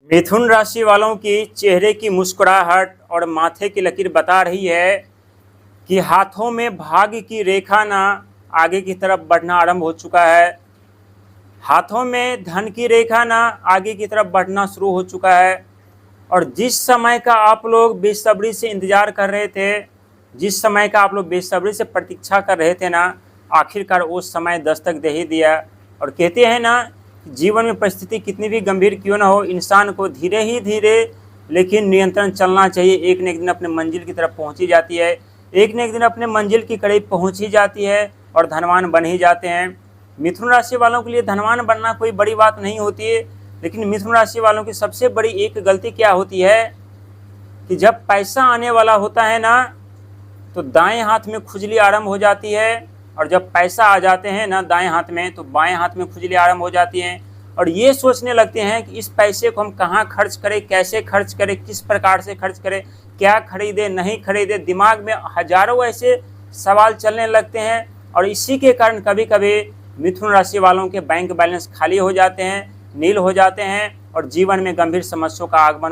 मिथुन राशि वालों की चेहरे की मुस्कुराहट और माथे की लकीर बता रही है कि हाथों में भाग्य की रेखा ना आगे की तरफ बढ़ना आरंभ हो चुका है। हाथों में धन की रेखा ना आगे की तरफ बढ़ना शुरू हो चुका है। और जिस समय का आप लोग बेसब्री से इंतजार कर रहे थे, जिस समय का आप लोग बेसब्री से प्रतीक्षा कर रहे थे ना, आखिरकार वो समय दस्तक दे ही दिया। और कहते हैं ना, जीवन में परिस्थिति कितनी भी गंभीर क्यों ना हो, इंसान को धीरे ही धीरे लेकिन नियंत्रण चलना चाहिए। एक न एक दिन अपने मंजिल की तरफ पहुंच ही जाती है, एक न एक दिन अपने मंजिल की करीब पहुंच ही जाती है और धनवान बन ही जाते हैं। मिथुन राशि वालों के लिए धनवान बनना कोई बड़ी बात नहीं होती है, लेकिन मिथुन राशि वालों की सबसे बड़ी एक गलती क्या होती है कि जब पैसा आने वाला होता है ना, तो दाएं हाथ में खुजली आरंभ हो जाती है, और जब पैसा आ जाते हैं ना दाएं हाथ में, तो बाएं हाथ में खुजली आरंभ हो जाती है। और ये सोचने लगते हैं कि इस पैसे को हम कहाँ खर्च करें, कैसे खर्च करें, किस प्रकार से खर्च करें, क्या खरीदे नहीं खरीदे, दिमाग में हजारों ऐसे सवाल चलने लगते हैं। और इसी के कारण कभी कभी मिथुन राशि वालों के बैंक बैलेंस खाली हो जाते हैं, नील हो जाते हैं, और जीवन में गंभीर समस्याओं का आगमन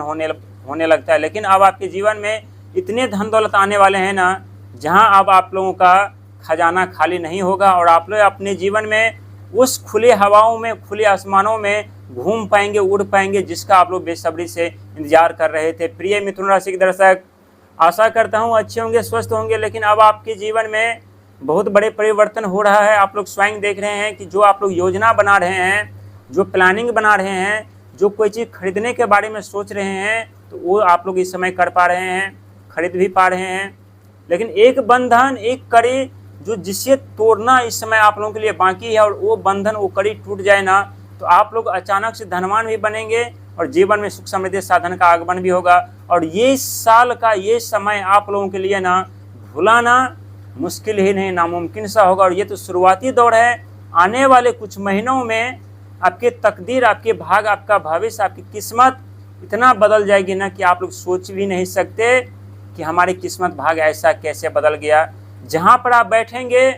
होने लगता है। लेकिन अब आपके जीवन में इतने धन दौलत आने वाले हैं ना, जहां अब आप लोगों का खजाना खाली नहीं होगा, और आप लोग अपने जीवन में उस खुले हवाओं में, खुले आसमानों में घूम पाएंगे, उड़ पाएंगे, जिसका आप लोग बेसब्री से इंतजार कर रहे थे। प्रिय मिथुन राशि के दर्शक, आशा करता हूं अच्छे होंगे, स्वस्थ होंगे। लेकिन अब आपके जीवन में बहुत बड़े परिवर्तन हो रहा है। आप लोग स्वयं देख रहे हैं कि जो आप लोग योजना बना रहे हैं, जो प्लानिंग बना रहे हैं, जो कोई चीज़ खरीदने के बारे में सोच रहे हैं, तो वो आप लोग इस समय कर पा रहे हैं, खरीद भी पा रहे हैं। लेकिन एक बंधन, एक कड़ी जो जिसे तोड़ना इस समय आप लोगों के लिए बाकी है, और वो बंधन, वो कड़ी टूट जाए ना, तो आप लोग अचानक से धनवान भी बनेंगे और जीवन में सुख समृद्धि साधन का आगमन भी होगा। और ये साल का ये समय आप लोगों के लिए ना भुलाना मुश्किल ही नहीं, नामुमकिन सा होगा। और ये तो शुरुआती दौर है। आने वाले कुछ महीनों में आपके तकदीर, आपके भाग, आपका भविष्य, आपकी किस्मत इतना बदल जाएगी ना कि आप लोग सोच भी नहीं सकते कि हमारी किस्मत भाग ऐसा कैसे बदल गया। जहाँ पर आप बैठेंगे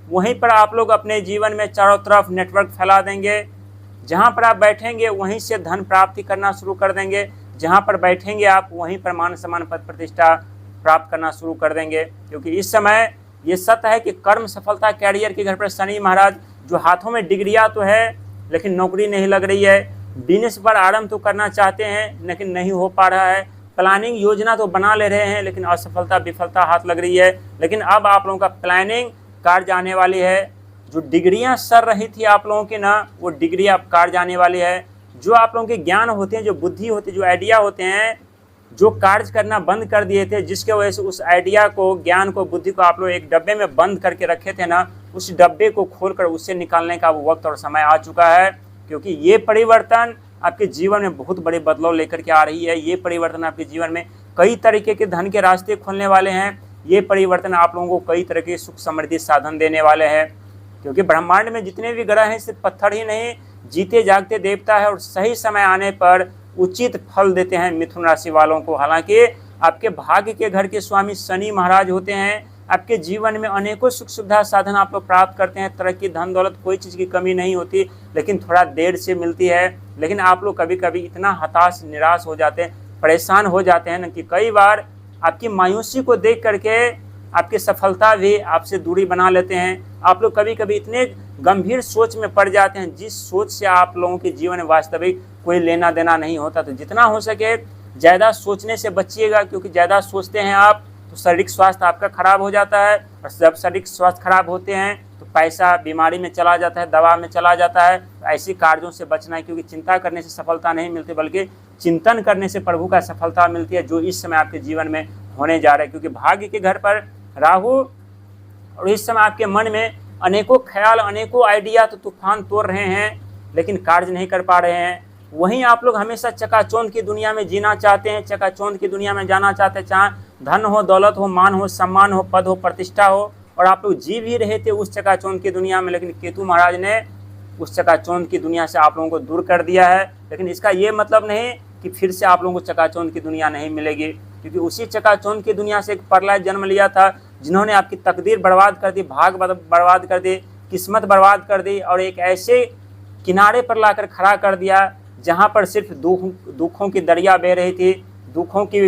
वहीं पर आप लोग अपने जीवन में चारों तरफ नेटवर्क फैला देंगे। जहाँ पर आप बैठेंगे वहीं से धन प्राप्ति करना शुरू कर देंगे। जहाँ पर बैठेंगे आप वहीं पर मान सम्मान पद प्रतिष्ठा प्राप्त करना शुरू कर देंगे। क्योंकि इस समय ये सत्य है कि कर्म सफलता, कैरियर के घर पर शनि महाराज, जो हाथों में डिग्रियाँ तो है लेकिन नौकरी नहीं लग रही है, बिजनेस पर आरंभ तो करना चाहते हैं लेकिन नहीं हो पा रहा है, प्लानिंग योजना तो बना ले रहे हैं लेकिन असफलता विफलता हाथ लग रही है। लेकिन अब आप लोगों का प्लानिंग कार्य आने वाली है। जो डिग्रियां सर रही थी आप लोगों की ना, वो डिग्री अब कार्य आने वाली है। जो आप लोगों के ज्ञान होते हैं, जो बुद्धि होती है, जो आइडिया होते हैं, जो कार्य करना बंद कर दिए थे, जिसके वजह से उस आइडिया को, ज्ञान को, बुद्धि को आप लोग एक डब्बे में बंद करके रखे थे ना, उस डब्बे को खोलकर उससे निकालने का वो वक्त और समय आ चुका है। क्योंकि ये परिवर्तन आपके जीवन में बहुत बड़े बदलाव लेकर के आ रही है। ये परिवर्तन आपके जीवन में कई तरीके के धन के रास्ते खोलने वाले हैं। ये परिवर्तन आप लोगों को कई तरह के सुख समृद्धि साधन देने वाले हैं। क्योंकि ब्रह्मांड में जितने भी ग्रह हैं सिर्फ पत्थर ही नहीं, जीते जागते देवता है, और सही समय आने पर उचित फल देते हैं मिथुन राशि वालों को। हालांकि आपके भाग्य के घर के स्वामी शनि महाराज होते हैं। आपके जीवन में अनेकों सुख सुविधा साधन आप लोग प्राप्त करते हैं, तरक्की, धन दौलत, कोई चीज़ की कमी नहीं होती, लेकिन थोड़ा देर से मिलती है। लेकिन आप लोग कभी कभी इतना हताश, निराश हो जाते हैं, परेशान हो जाते हैं ना, कि कई बार आपकी मायूसी को देख करके आपकी सफलता भी आपसे दूरी बना लेते हैं। आप लोग कभी कभी इतने गंभीर सोच में पड़ जाते हैं, जिस सोच से आप लोगों के जीवन में वास्तविक कोई लेना देना नहीं होता। तो जितना हो सके ज़्यादा सोचने से बचिएगा, क्योंकि ज़्यादा सोचते हैं आप तो शारीरिक स्वास्थ्य आपका खराब हो जाता है, और जब शारीरिक स्वास्थ्य खराब होते हैं तो पैसा बीमारी में चला जाता है, दवा में चला जाता है। तो ऐसी कार्यों से बचना है, क्योंकि चिंता करने से सफलता नहीं मिलती, बल्कि चिंतन करने से प्रभु का सफलता मिलती है, जो इस समय आपके जीवन में होने जा रहा है। क्योंकि भाग्य के घर पर राहु, और इस समय आपके मन में अनेकों ख्याल, अनेकों आइडिया तो तूफान तोड़ रहे हैं, लेकिन कार्य नहीं कर पा रहे हैं। वहीं आप लोग हमेशा चकाचौंध की दुनिया में जीना चाहते हैं, चकाचौंध की दुनिया में जाना चाहते हैं, चाहे धन हो, दौलत हो, मान हो, सम्मान हो, पद हो, प्रतिष्ठा हो, और आप लोग जी भी रहे थे उस चकाचौंध की दुनिया में। लेकिन केतु महाराज ने उस चकाचौंध की दुनिया से आप लोगों को दूर कर दिया है। लेकिन इसका ये मतलब नहीं कि फिर से आप लोगों को चकाचौंध की दुनिया नहीं मिलेगी, क्योंकि उसी चकाचौंध की दुनिया से एक प्रलय जन्म लिया था, जिन्होंने आपकी तकदीर बर्बाद कर दी, भाग बर्बाद कर दी, किस्मत बर्बाद कर दी, और एक ऐसे किनारे पर लाकर खड़ा कर दिया जहाँ पर सिर्फ दुखों की दरिया बह रही थी, दुखों की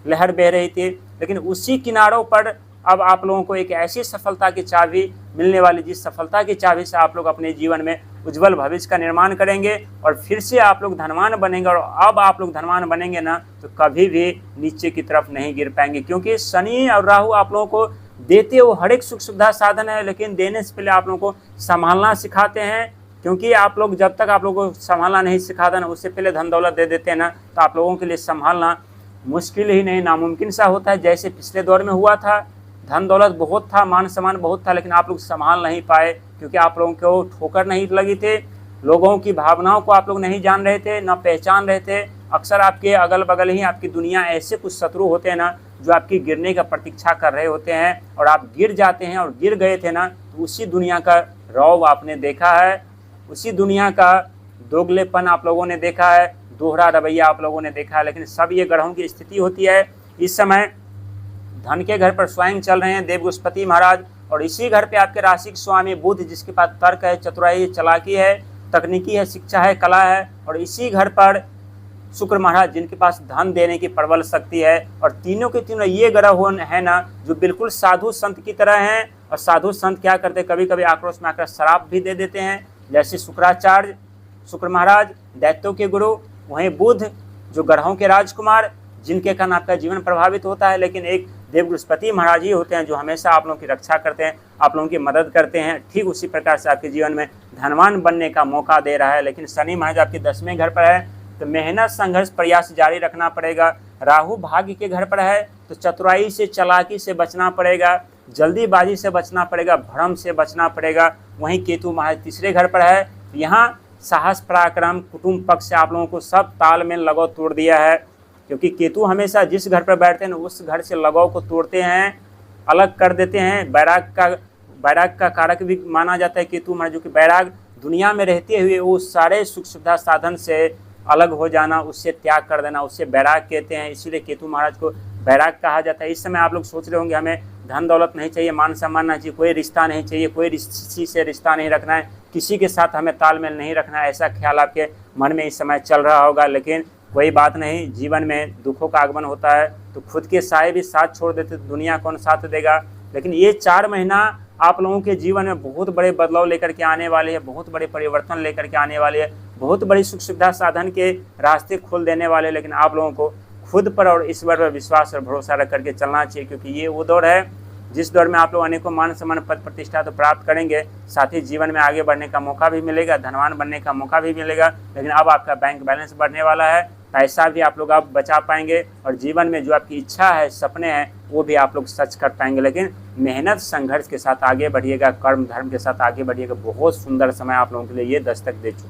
लहर बह रही थी, लेकिन उसी किनारों पर अब आप लोगों को एक ऐसी सफलता की चाबी मिलने वाली, जिस सफलता की चाबी से आप लोग अपने जीवन में उज्जवल भविष्य का निर्माण करेंगे और फिर से आप लोग धनवान बनेंगे। और अब आप लोग धनवान बनेंगे ना, तो कभी भी नीचे की तरफ नहीं गिर पाएंगे, क्योंकि शनि और राहु आप लोगों को देते वो हर एक सुख सुविधा साधन है, लेकिन देने से पहले आप लोगों को संभालना सिखाते हैं। क्योंकि आप लोग जब तक आप लोगों को संभालना नहीं सिखाते ना, उससे पहले धन दौलत दे देते हैं ना, तो आप लोगों के लिए संभालना मुश्किल ही नहीं, नामुमकिन सा होता है। जैसे पिछले दौर में हुआ था, धन दौलत बहुत था, मान सम्मान बहुत था, लेकिन आप लोग संभाल नहीं पाए, क्योंकि आप लोगों को ठोकर नहीं लगी थे, लोगों की भावनाओं को आप लोग नहीं जान रहे थे, ना पहचान रहे थे। अक्सर आपके अगल बगल ही आपकी दुनिया ऐसे कुछ शत्रु होते हैं ना, जो आपकी गिरने का प्रतीक्षा कर रहे होते हैं, और आप गिर जाते हैं और गिर गए थे ना, तो उसी दुनिया का रौब आपने देखा है, उसी दुनिया का दोगलेपन आप लोगों ने देखा है, दोहरा रवैया आप लोगों ने देखा है। लेकिन सब ये ग्रहों की स्थिति होती है। इस समय धन के घर पर स्वयं चल रहे हैं देव बृहस्पति महाराज, और इसी घर पे आपके राशि के स्वामी बुध, जिसके पास तर्क है, चतुराई, चालाकी है, तकनीकी है, शिक्षा है, कला है, और इसी घर पर शुक्र महाराज, जिनके पास धन देने की प्रबल शक्ति है। और तीनों के तीनों ये ग्रह है ना, जो बिल्कुल साधु संत की तरह हैं। और साधु संत क्या करते हैं, कभी कभी आक्रोश में आकर श्राप भी दे देते हैं, जैसे शुक्राचार्य, शुक्र महाराज दैत्यों के गुरु, वहीं बुध जो ग्रहों के राजकुमार, जिनके कारण आपका जीवन प्रभावित होता है। लेकिन एक देव बृहस्पति महाराज ही होते हैं जो हमेशा आप लोगों की रक्षा करते हैं, आप लोगों की मदद करते हैं। ठीक उसी प्रकार से आपके जीवन में धनवान बनने का मौका दे रहा है। लेकिन शनि महाराज आपके 10वें घर पर है, तो मेहनत, संघर्ष, प्रयास जारी रखना पड़ेगा। राहु भाग्य के घर पर है, तो चतुराई से, चालाकी से बचना पड़ेगा, जल्दीबाजी से बचना पड़ेगा, भ्रम से बचना पड़ेगा। वहीं केतु महाराज 3रे घर पर है, यहाँ साहस, पराक्रम, कुटुंब पक्ष से आप लोगों को सब तालमेल लगाव तोड़ दिया है। क्योंकि केतु हमेशा जिस घर पर बैठते हैं उस घर से लगाव को तोड़ते हैं, अलग कर देते हैं। बैराग का कारक भी माना जाता है केतु महाराज, जो कि बैराग दुनिया में रहते हुए वो सारे सुख सुविधा साधन से अलग हो जाना, उससे त्याग कर देना, उससे बैराग कहते हैं। इसीलिए केतु महाराज को बैराग कहा जाता है। इस समय आप लोग सोच रहे होंगे हमें धन दौलत नहीं चाहिए, मान सम्मान नहीं चाहिए, कोई रिश्ता नहीं चाहिए, कोई किसी से रिश्ता नहीं रखना है, किसी के साथ हमें तालमेल नहीं रखना है, ऐसा ख्याल आपके मन में इस समय चल रहा होगा। लेकिन कोई बात नहीं, जीवन में दुखों का आगमन होता है, तो खुद के साए भी साथ छोड़ देते तो दुनिया कौन साथ देगा। लेकिन ये 4 महीना आप लोगों के जीवन में बहुत बड़े बदलाव लेकर के आने वाले हैं, बहुत बड़े परिवर्तन लेकर के आने वाले हैं, बहुत बड़ी सुख सुविधा साधन के रास्ते खोल देने वाले। लेकिन आप लोगों को खुद पर और ईश्वर पर विश्वास और भरोसा रख करके चलना चाहिए, क्योंकि ये वो दौर है जिस दौर में आप लोग अनेकों मान सम्मान, पद प्रतिष्ठा तो प्राप्त करेंगे, साथ ही जीवन में आगे बढ़ने का मौका भी मिलेगा, धनवान बनने का मौका भी मिलेगा। लेकिन अब आपका बैंक बैलेंस बढ़ने वाला है, पैसा भी आप लोग अब बचा पाएंगे, और जीवन में जो आपकी इच्छा है, सपने हैं, वो भी आप लोग सच कर पाएंगे। लेकिन मेहनत, संघर्ष के साथ आगे बढ़िएगा, कर्म धर्म के साथ आगे बढ़िएगा। बहुत सुंदर समय आप लोगों के लिए ये दस्तक दे चुका है।